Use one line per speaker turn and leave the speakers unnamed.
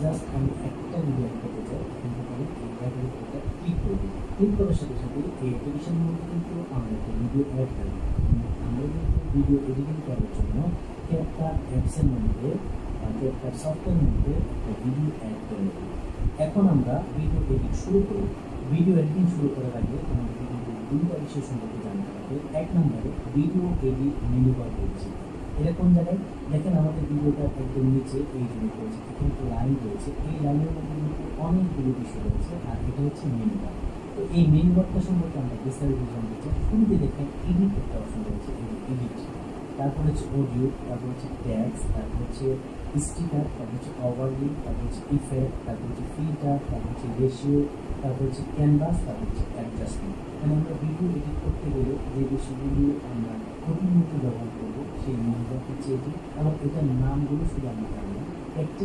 Just আমি একটা video add করতে চাই, কিন্তু আমি এটা ক্লিক করব। ক্লিক করার সাথে সাথে এই অ্যাপ্লিকেশনের মধ্যে কিন্তু আমরা একটা ভিডিও অ্যাড করব। আমরা কিন্তু ভিডিও এডিটিং করার জন্য ক্যাপকাট অ্যাপসের মধ্যে ক্যাপকাট সফটওয়্যারের মধ্যে একটা ভিডিও অ্যাড করে নেব। এখন আমরা ভিডিও এডিট শুরু করব। ভিডিও এডিটিং শুরু করার আগে আমাদের ভিডিওর দুইটা বিষয় সম্পর্কে জানতে হবে। এক নম্বরে ভিডিও এডিট মেনু বার রয়েছে। এটা কোন জায়গায় দেখেন, আমাদের ভিডিওটা একদম নিচে এই যে রয়েছে, এখানে একটা লাইন রয়েছে, এই লাইনের মধ্যে কিন্তু অনেকগুলো বিষয় রয়েছে, আর এটা হচ্ছে মেনু বার। তো এই মেনু বারটা সম্পর্কে আমরা বিস্তারিত জানতে চাই। শুরুতে দেখেন এডিট একটা অপশন রয়েছে, এডিট, তারপর হচ্ছে অডিও, তারপর হচ্ছে ট্যাক্স, তারপর হচ্ছে স্টিকার, তারপর হচ্ছে ওভারলি, তারপর হচ্ছে ইফেক্ট, তারপর হচ্ছে ফিল্টার, তারপর হচ্ছে রেশিও, তারপর হচ্ছে ক্যানভাস, তারপর হচ্ছে অ্যাডজাস্টমেন্ট। মানে আমরা ভিডিও এডিট করতে গেলে যে বিষয়গুলো আমরা প্রতিনিয়ত ব্যবহার করবো সেই মেনুবার হচ্ছে এটি, এবং এটার নামগুলো শুধু আমরা জানি না, প্রত্যেক